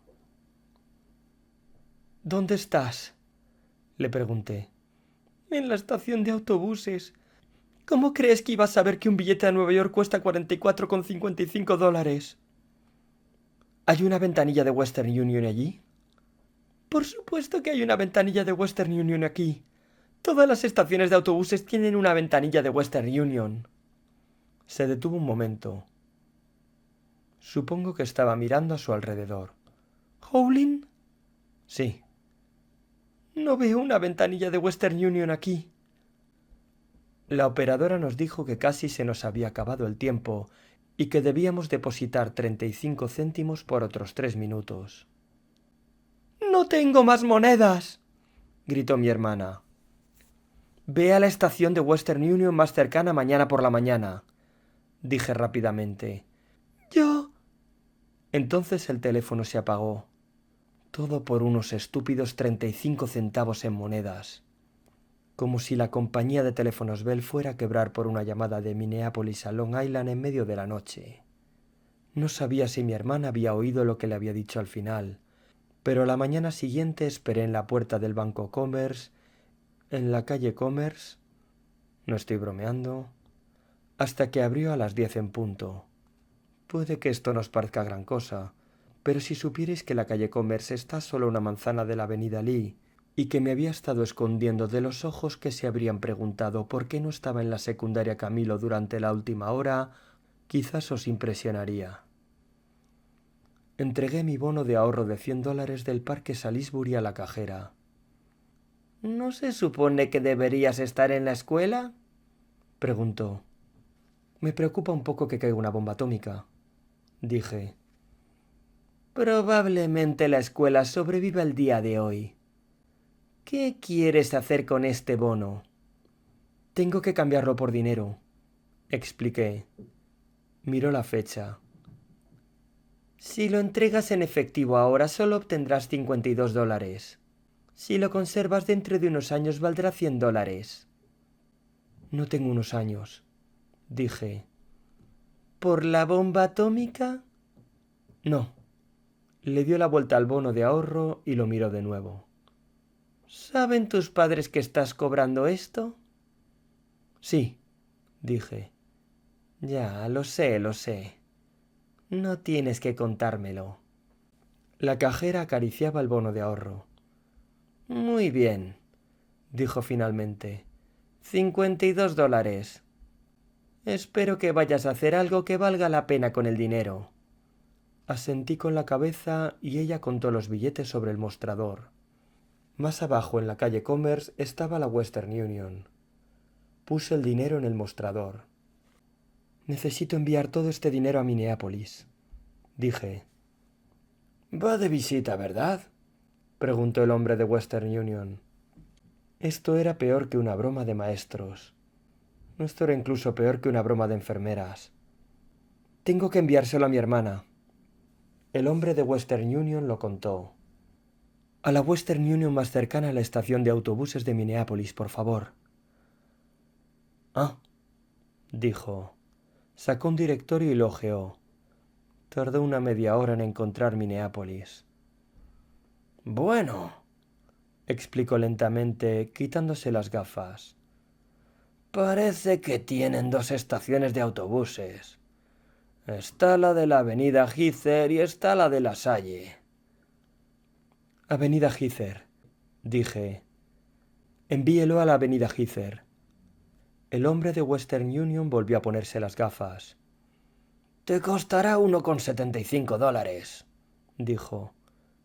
¿Dónde estás?, le pregunté. En la estación de autobuses. ¿Cómo crees que iba a saber que un billete a Nueva York cuesta $44,55? ¿Hay una ventanilla de Western Union allí? Por supuesto que hay una ventanilla de Western Union aquí. Todas las estaciones de autobuses tienen una ventanilla de Western Union. Se detuvo un momento. Supongo que estaba mirando a su alrededor. ¿Howlin? Sí. No veo una ventanilla de Western Union aquí. La operadora nos dijo que casi se nos había acabado el tiempo y que debíamos depositar 35 céntimos por otros 3 minutos. ¡No tengo más monedas!, gritó mi hermana. Ve a la estación de Western Union más cercana mañana por la mañana, dije rápidamente. Yo... Entonces el teléfono se apagó. Todo por unos estúpidos 35 centavos en monedas. Como si la compañía de teléfonos Bell fuera a quebrar por una llamada de Minneapolis a Long Island en medio de la noche. No sabía si mi hermana había oído lo que le había dicho al final, pero la mañana siguiente esperé en la puerta del Banco Commerce, en la calle Commerce, no estoy bromeando, hasta que abrió a las 10 en punto. Puede que esto nos parezca gran cosa, pero si supierais que la calle Commerce está solo a una manzana de la avenida Lee, y que me había estado escondiendo de los ojos que se habrían preguntado por qué no estaba en la secundaria Camilo durante la última hora, quizás os impresionaría. Entregué mi bono de ahorro de $100 del Parque Salisbury a la cajera. ¿No se supone que deberías estar en la escuela?, preguntó. Me preocupa un poco que caiga una bomba atómica, dije. Probablemente la escuela sobreviva el día de hoy. ¿Qué quieres hacer con este bono? Tengo que cambiarlo por dinero, expliqué. Miró la fecha. Si lo entregas en efectivo ahora solo obtendrás $52. Si lo conservas dentro de unos años valdrá $100. No tengo unos años, dije. ¿Por la bomba atómica? No. Le dio la vuelta al bono de ahorro y lo miró de nuevo. ¿Saben tus padres que estás cobrando esto? Sí, dije. Ya, lo sé, lo sé. No tienes que contármelo. La cajera acariciaba el bono de ahorro. Muy bien, dijo finalmente. $52. Espero que vayas a hacer algo que valga la pena con el dinero. Asentí con la cabeza y ella contó los billetes sobre el mostrador. Más abajo en la calle Commerce estaba la Western Union. Puse el dinero en el mostrador. Necesito enviar todo este dinero a Minneapolis, dije. Va de visita, ¿verdad?, preguntó el hombre de Western Union. Esto era peor que una broma de maestros. Esto era incluso peor que una broma de enfermeras. Tengo que enviárselo a mi hermana. El hombre de Western Union lo contó. A la Western Union más cercana a la estación de autobuses de Minneapolis, por favor. Ah, dijo. Sacó un directorio y lo hojeó. Tardó una media hora en encontrar Minneapolis. Bueno, explicó lentamente, quitándose las gafas. Parece que tienen 2 estaciones de autobuses. Está la de la avenida Heather y está la de la Salle. Avenida Heather, dije. Envíelo a la avenida Heather. El hombre de Western Union volvió a ponerse las gafas. Te costará $1,75, dijo.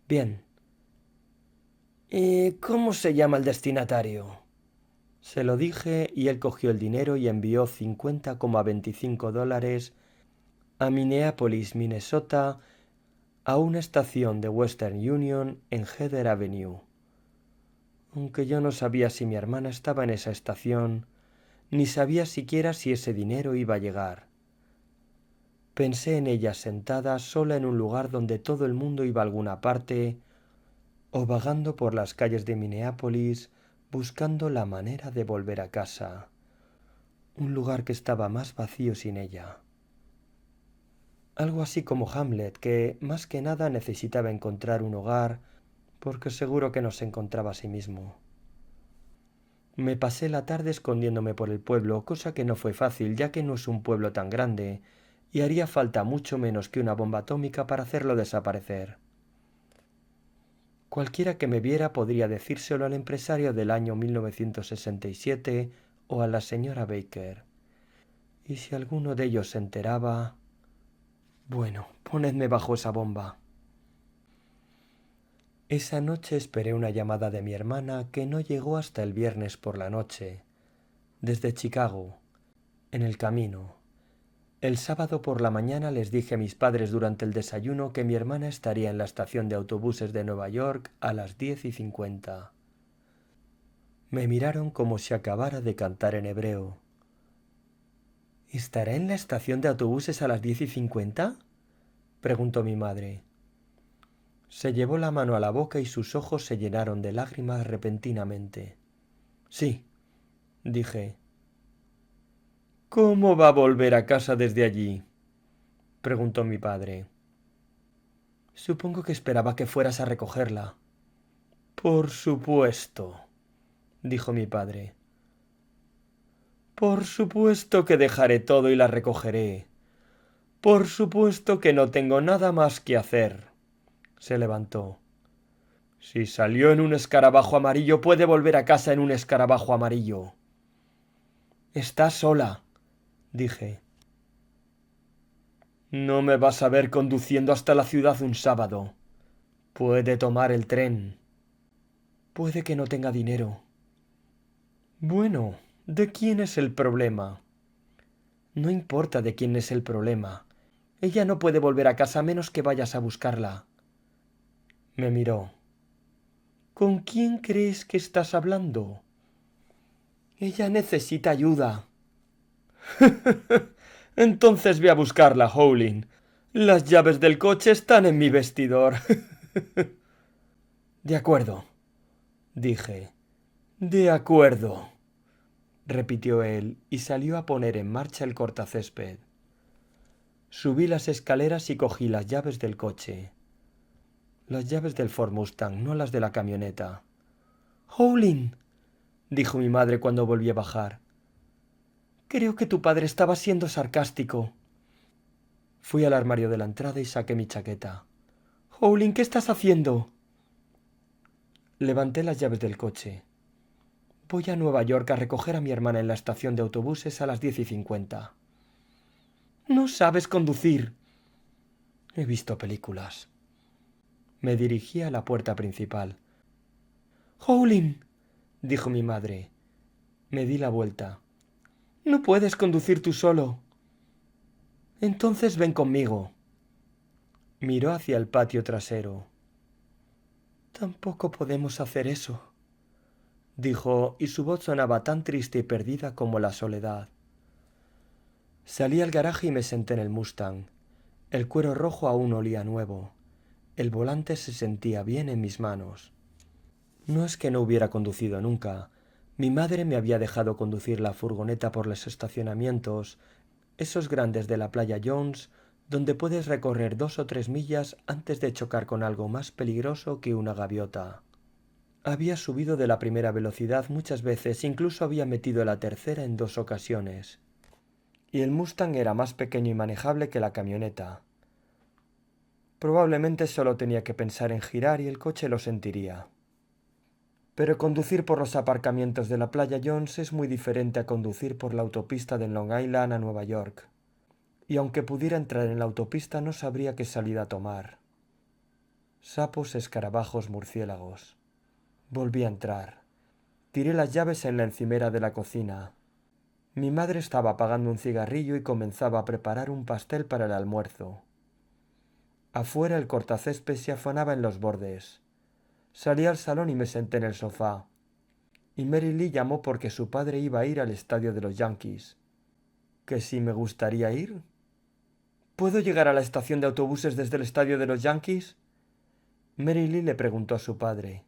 Bien. ¿Y cómo se llama el destinatario? Se lo dije y él cogió el dinero y envió $50,25 a Minneapolis, Minnesota, a una estación de Western Union en Heather Avenue. Aunque yo no sabía si mi hermana estaba en esa estación, ni sabía siquiera si ese dinero iba a llegar. Pensé en ella sentada sola en un lugar donde todo el mundo iba a alguna parte, o vagando por las calles de Minneapolis buscando la manera de volver a casa, un lugar que estaba más vacío sin ella. Algo así como Hamlet, que más que nada necesitaba encontrar un hogar, porque seguro que no se encontraba a sí mismo. Me pasé la tarde escondiéndome por el pueblo, cosa que no fue fácil, ya que no es un pueblo tan grande, y haría falta mucho menos que una bomba atómica para hacerlo desaparecer. Cualquiera que me viera podría decírselo al empresario del año 1967 o a la señora Baker. Y si alguno de ellos se enteraba... Bueno, ponedme bajo esa bomba. Esa noche esperé una llamada de mi hermana que no llegó hasta el viernes por la noche, desde Chicago, en el camino. El sábado por la mañana les dije a mis padres durante el desayuno que mi hermana estaría en la estación de autobuses de Nueva York a las 10:50. Me miraron como si acabara de cantar en hebreo. ¿Estará en la estación de autobuses a las 10:50? Preguntó mi madre. Se llevó la mano a la boca y sus ojos se llenaron de lágrimas repentinamente. Sí, dije. ¿Cómo va a volver a casa desde allí? Preguntó mi padre. Supongo que esperaba que fueras a recogerla. Por supuesto, dijo mi padre. Por supuesto que dejaré todo y la recogeré. Por supuesto que no tengo nada más que hacer. Se levantó. Si salió en un escarabajo amarillo, puede volver a casa en un escarabajo amarillo. Está sola, dije. No me vas a ver conduciendo hasta la ciudad un sábado. Puede tomar el tren. Puede que no tenga dinero. Bueno, ¿de quién es el problema? No importa de quién es el problema. Ella no puede volver a casa a menos que vayas a buscarla. Me miró. ¿Con quién crees que estás hablando? Ella necesita ayuda. Entonces ve a buscarla, Howling. Las llaves del coche están en mi vestidor. De acuerdo, dije. De acuerdo, repitió él y salió a poner en marcha el cortacésped. Subí las escaleras y cogí las llaves del coche. Las llaves del Ford Mustang, no las de la camioneta. Howling, dijo mi madre cuando volví a bajar. Creo que tu padre estaba siendo sarcástico. Fui al armario de la entrada y saqué mi chaqueta. Howling, ¿qué estás haciendo? Levanté las llaves del coche. Voy a Nueva York a recoger a mi hermana en la estación de autobuses a las 10:50. No sabes conducir. He visto películas. Me dirigí a la puerta principal. Howling, dijo mi madre. Me di la vuelta. No puedes conducir tú solo. Entonces ven conmigo. Miró hacia el patio trasero. Tampoco podemos hacer eso, dijo, y su voz sonaba tan triste y perdida como la soledad. Salí al garaje y me senté en el Mustang. El cuero rojo aún olía nuevo. El volante se sentía bien en mis manos. No es que no hubiera conducido nunca. Mi madre me había dejado conducir la furgoneta por los estacionamientos, esos grandes de la playa Jones, donde puedes recorrer 2 o 3 millas antes de chocar con algo más peligroso que una gaviota. Había subido de la primera velocidad muchas veces, incluso había metido la tercera en 2 ocasiones. y el Mustang era más pequeño y manejable que la camioneta. Probablemente solo tenía que pensar en girar y el coche lo sentiría. Pero conducir por los aparcamientos de la Playa Jones es muy diferente a conducir por la autopista de Long Island a Nueva York. Y aunque pudiera entrar en la autopista no sabría qué salida tomar. Sapos, escarabajos, murciélagos. Volví a entrar. Tiré las llaves en la encimera de la cocina. Mi madre estaba apagando un cigarrillo y comenzaba a preparar un pastel para el almuerzo. Afuera el cortacésped se afanaba en los bordes. Salí al salón y me senté en el sofá. Y Mary Lee llamó porque su padre iba a ir al estadio de los Yankees. ¿Que si me gustaría ir? ¿Puedo llegar a la estación de autobuses desde el estadio de los Yankees? Mary Lee le preguntó a su padre.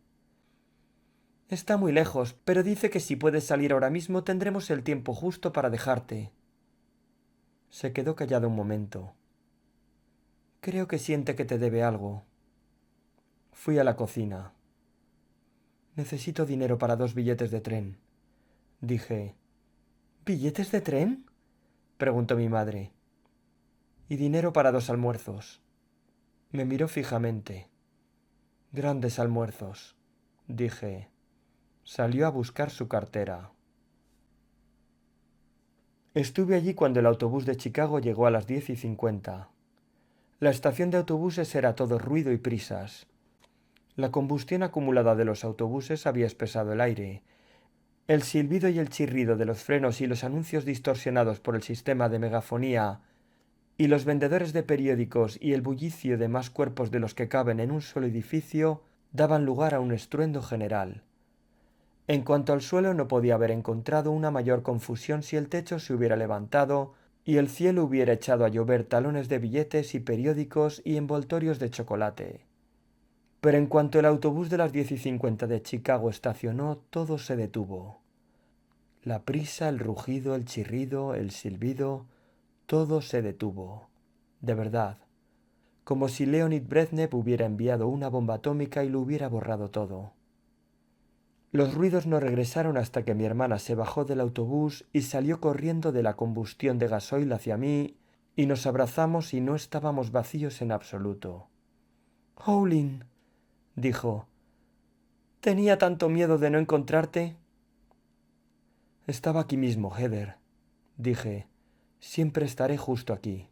Está muy lejos, pero dice que si puedes salir ahora mismo tendremos el tiempo justo para dejarte. Se quedó callado un momento. Creo que siente que te debe algo. Fui a la cocina. Necesito dinero para 2 billetes de tren. Dije. ¿Billetes de tren? Preguntó mi madre. Y dinero para 2 almuerzos. Me miró fijamente. Grandes almuerzos, dije. Salió a buscar su cartera. Estuve allí cuando el autobús de Chicago llegó a las 10:50. La estación de autobuses era todo ruido y prisas. La combustión acumulada de los autobuses había espesado el aire. El silbido y el chirrido de los frenos y los anuncios distorsionados por el sistema de megafonía y los vendedores de periódicos y el bullicio de más cuerpos de los que caben en un solo edificio daban lugar a un estruendo general. En cuanto al suelo no podía haber encontrado una mayor confusión si el techo se hubiera levantado y el cielo hubiera echado a llover talones de billetes y periódicos y envoltorios de chocolate. Pero en cuanto el autobús de las 10:50 de Chicago estacionó, todo se detuvo. La prisa, el rugido, el chirrido, el silbido, todo se detuvo. De verdad. Como si Leonid Brezhnev hubiera enviado una bomba atómica y lo hubiera borrado todo. Los ruidos no regresaron hasta que mi hermana se bajó del autobús y salió corriendo de la combustión de gasoil hacia mí, y nos abrazamos y no estábamos vacíos en absoluto. «Howlin», dijo, «tenía tanto miedo de no encontrarte». «Estaba aquí mismo, Heather», dije, «siempre estaré justo aquí».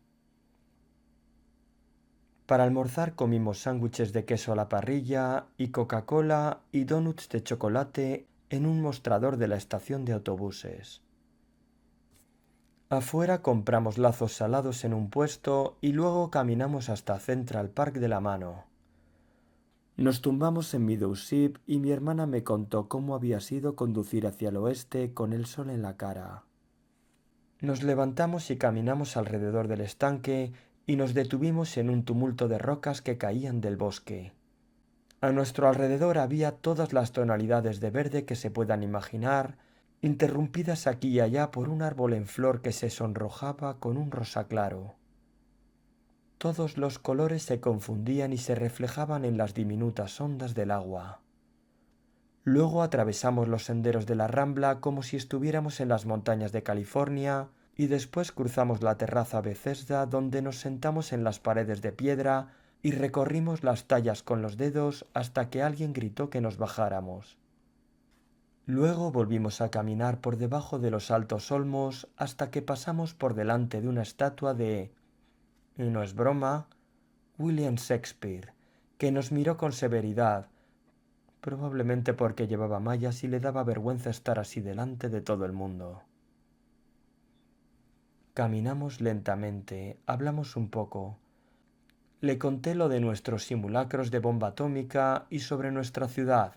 Para almorzar comimos sándwiches de queso a la parrilla y Coca-Cola y donuts de chocolate en un mostrador de la estación de autobuses. Afuera compramos lazos salados en un puesto y luego caminamos hasta Central Park de la mano. Nos tumbamos en Meadowship y mi hermana me contó cómo había sido conducir hacia el oeste con el sol en la cara. Nos levantamos y caminamos alrededor del estanque y nos detuvimos en un tumulto de rocas que caían del bosque. A nuestro alrededor había todas las tonalidades de verde que se puedan imaginar, interrumpidas aquí y allá por un árbol en flor que se sonrojaba con un rosa claro. Todos los colores se confundían y se reflejaban en las diminutas ondas del agua. Luego atravesamos los senderos de la Rambla como si estuviéramos en las montañas de California y después cruzamos la terraza Bethesda donde nos sentamos en las paredes de piedra y recorrimos las tallas con los dedos hasta que alguien gritó que nos bajáramos. Luego volvimos a caminar por debajo de los altos olmos hasta que pasamos por delante de una estatua de, y no es broma, William Shakespeare, que nos miró con severidad, probablemente porque llevaba mallas y le daba vergüenza estar así delante de todo el mundo. Caminamos lentamente, hablamos un poco. Le conté lo de nuestros simulacros de bomba atómica y sobre nuestra ciudad,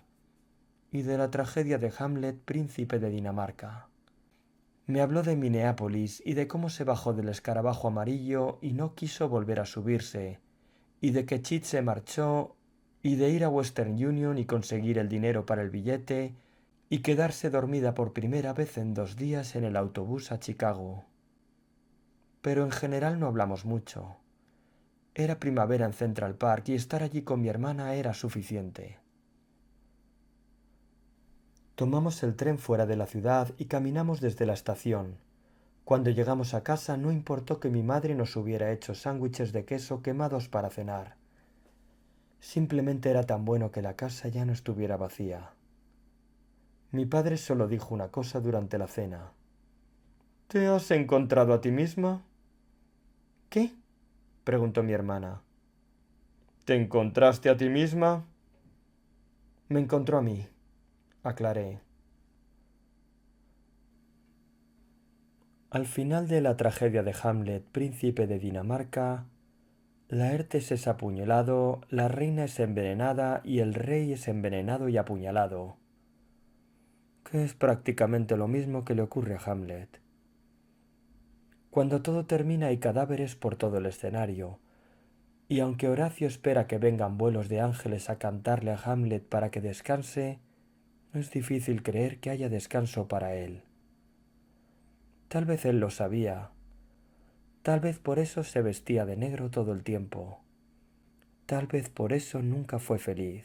y de la tragedia de Hamlet, príncipe de Dinamarca. Me habló de Minneapolis y de cómo se bajó del escarabajo amarillo y no quiso volver a subirse, y de que Chit se marchó, y de ir a Western Union y conseguir el dinero para el billete, y quedarse dormida por primera vez en 2 días en el autobús a Chicago. Pero en general no hablamos mucho. Era primavera en Central Park y estar allí con mi hermana era suficiente. Tomamos el tren fuera de la ciudad y caminamos desde la estación. Cuando llegamos a casa no importó que mi madre nos hubiera hecho sándwiches de queso quemados para cenar. Simplemente era tan bueno que la casa ya no estuviera vacía. Mi padre solo dijo una cosa durante la cena. ¿Te has encontrado a ti misma? ¿Qué? Preguntó mi hermana. ¿Te encontraste a ti misma? Me encontró a mí, aclaré. Al final de la tragedia de Hamlet, príncipe de Dinamarca, Laertes es apuñalado, la reina es envenenada y el rey es envenenado y apuñalado, que es prácticamente lo mismo que le ocurre a Hamlet. Cuando todo termina hay cadáveres por todo el escenario, y aunque Horacio espera que vengan vuelos de ángeles a cantarle a Hamlet para que descanse, no es difícil creer que haya descanso para él. Tal vez él lo sabía. Tal vez por eso se vestía de negro todo el tiempo. Tal vez por eso nunca fue feliz.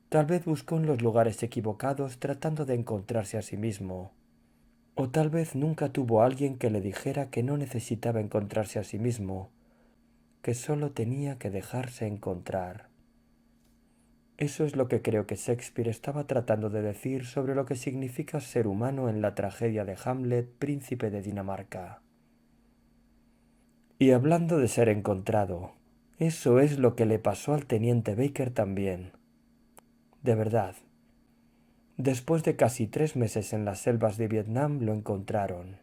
Tal vez buscó en los lugares equivocados tratando de encontrarse a sí mismo. O tal vez nunca tuvo a alguien que le dijera que no necesitaba encontrarse a sí mismo, que solo tenía que dejarse encontrar. Eso es lo que creo que Shakespeare estaba tratando de decir sobre lo que significa ser humano en la tragedia de Hamlet, príncipe de Dinamarca. Y hablando de ser encontrado, eso es lo que le pasó al teniente Baker también. De verdad. Después de casi 3 meses en las selvas de Vietnam lo encontraron.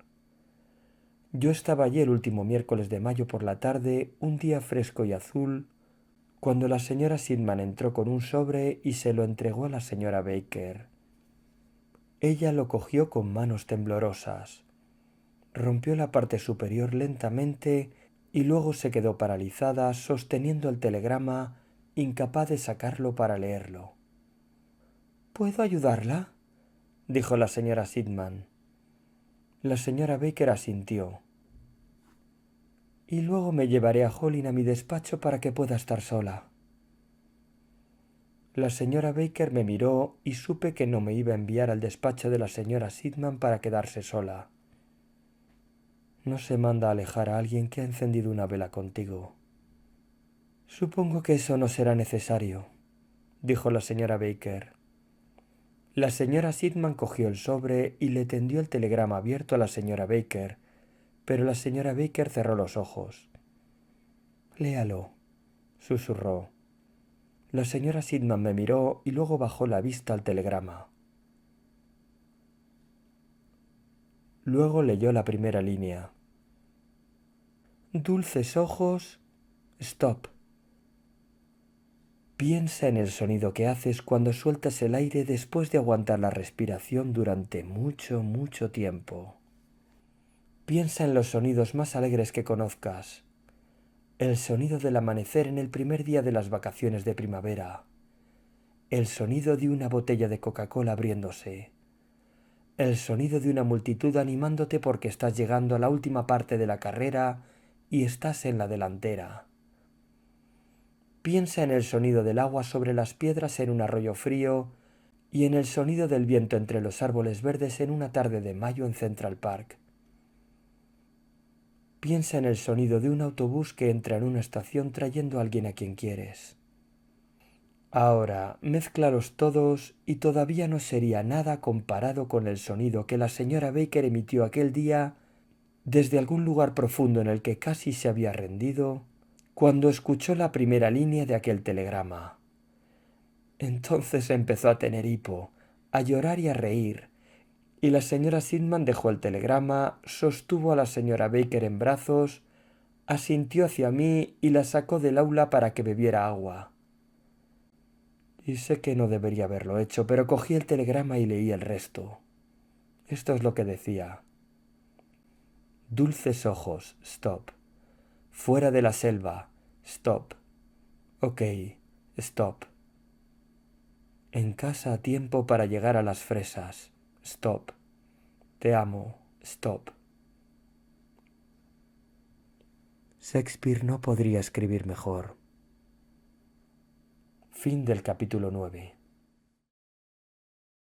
Yo estaba allí el último miércoles de mayo por la tarde, un día fresco y azul, cuando la señora Sidman entró con un sobre y se lo entregó a la señora Baker. Ella lo cogió con manos temblorosas. Rompió la parte superior lentamente y luego se quedó paralizada sosteniendo el telegrama, incapaz de sacarlo para leerlo. ¿Puedo ayudarla?, dijo la señora Sidman. La señora Baker asintió. Y luego me llevaré a Holling a mi despacho para que pueda estar sola. La señora Baker me miró y supe que no me iba a enviar al despacho de la señora Sidman para quedarse sola. No se manda a alejar a alguien que ha encendido una vela contigo. Supongo que eso no será necesario, dijo la señora Baker. La señora Sidman cogió el sobre y le tendió el telegrama abierto a la señora Baker, pero la señora Baker cerró los ojos. Léalo, susurró. La señora Sidman me miró y luego bajó la vista al telegrama. Luego leyó la primera línea. Dulces ojos, stop. Piensa en el sonido que haces cuando sueltas el aire después de aguantar la respiración durante mucho, mucho tiempo. Piensa en los sonidos más alegres que conozcas. El sonido del amanecer en el primer día de las vacaciones de primavera. El sonido de una botella de Coca-Cola abriéndose. El sonido de una multitud animándote porque estás llegando a la última parte de la carrera y estás en la delantera. Piensa en el sonido del agua sobre las piedras en un arroyo frío y en el sonido del viento entre los árboles verdes en una tarde de mayo en Central Park. Piensa en el sonido de un autobús que entra en una estación trayendo a alguien a quien quieres. Ahora, mézclalos todos y todavía no sería nada comparado con el sonido que la señora Baker emitió aquel día desde algún lugar profundo en el que casi se había rendido cuando escuchó la primera línea de aquel telegrama. Entonces empezó a tener hipo, a llorar y a reír, y la señora Sidman dejó el telegrama, sostuvo a la señora Baker en brazos, asintió hacia mí y la sacó del aula para que bebiera agua. Y sé que no debería haberlo hecho, pero cogí el telegrama y leí el resto. Esto es lo que decía. Dulces ojos, stop. Fuera de la selva, stop. Ok, stop. En casa a tiempo para llegar a las fresas, stop. Te amo, stop. Shakespeare no podría escribir mejor. Fin del capítulo 9.